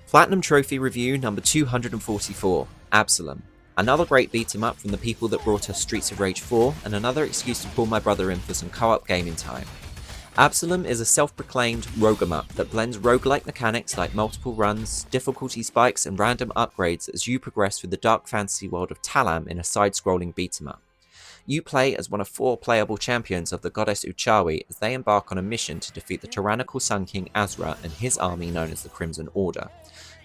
Platinum Trophy review number 244, Absolum. Another great beat 'em up from the people that brought us Streets of Rage 4, and another excuse to pull my brother in for some co-op gaming time. Absolum is a self-proclaimed rogue 'em up that blends roguelike mechanics like multiple runs, difficulty spikes, and random upgrades as you progress through the dark fantasy world of Talam in a side-scrolling beat 'em up. You play as one of 4 playable champions of the goddess Uchawi as they embark on a mission to defeat the tyrannical Sun King Azra and his army known as the Crimson Order.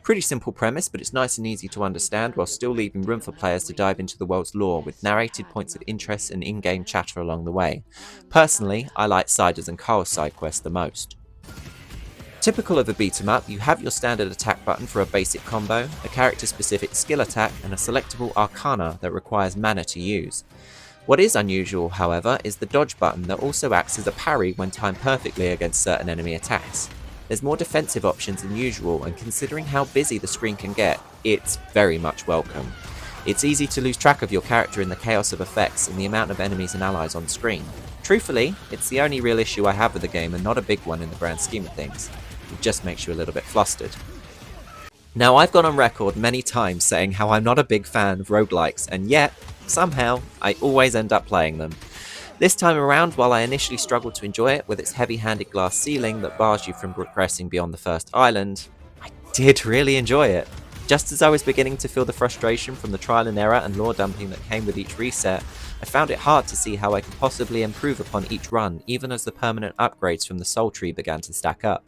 Pretty simple premise, but it's nice and easy to understand while still leaving room for players to dive into the world's lore with narrated points of interest and in-game chatter along the way. Personally, I like Siders and Carl's side quests the most. Typical of a beat 'em up, you have your standard attack button for a basic combo, a character-specific skill attack, and a selectable arcana that requires mana to use. What is unusual, however, is the dodge button that also acts as a parry when timed perfectly against certain enemy attacks. There's more defensive options than usual, and considering how busy the screen can get, it's very much welcome. It's easy to lose track of your character in the chaos of effects and the amount of enemies and allies on screen. Truthfully, it's the only real issue I have with the game and not a big one in the grand scheme of things. It just makes you a little bit flustered. Now, I've gone on record many times saying how I'm not a big fan of roguelikes, and yet, somehow, I always end up playing them. This time around, while I initially struggled to enjoy it with its heavy-handed glass ceiling that bars you from progressing beyond the first island, I did really enjoy it. Just as I was beginning to feel the frustration from the trial and error and lore dumping that came with each reset, I found it hard to see how I could possibly improve upon each run, even as the permanent upgrades from the soul tree began to stack up.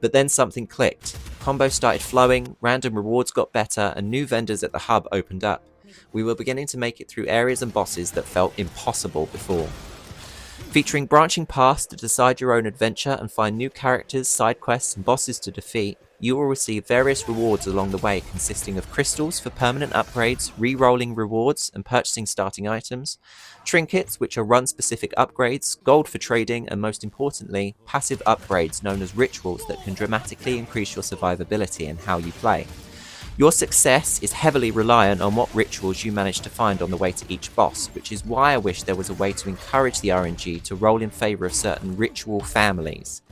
But then something clicked. Combos started flowing, random rewards got better, and new vendors at the hub opened up. We were beginning to make it through areas and bosses that felt impossible before. Featuring branching paths to decide your own adventure and find new characters, side quests, and bosses to defeat, you will receive various rewards along the way consisting of crystals for permanent upgrades, re-rolling rewards and purchasing starting items, trinkets which are run-specific upgrades, gold for trading, and most importantly, passive upgrades known as rituals that can dramatically increase your survivability and how you play. Your success is heavily reliant on what rituals you manage to find on the way to each boss, which is why I wish there was a way to encourage the RNG to roll in favour of certain ritual families.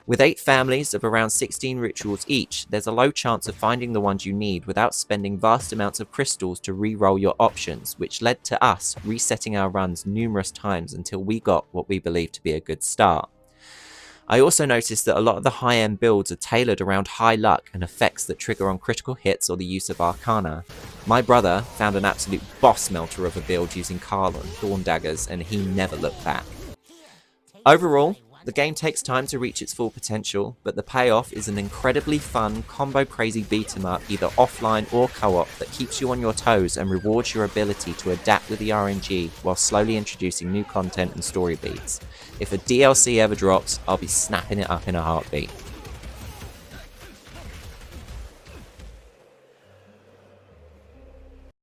With 8 families of around 16 rituals each, there's a low chance of finding the ones you need without spending vast amounts of crystals to re-roll your options, which led to us resetting our runs numerous times until we got what we believe to be a good start. I also noticed that a lot of the high-end builds are tailored around high luck and effects that trigger on critical hits or the use of arcana. My brother found an absolute boss melter of a build using Carl and Thorn Daggers, and he never looked back. Overall, the game takes time to reach its full potential, but the payoff is an incredibly fun, combo-crazy beat-em-up either offline or co-op that keeps you on your toes and rewards your ability to adapt with the RNG while slowly introducing new content and story beats. If a DLC ever drops, I'll be snapping it up in a heartbeat.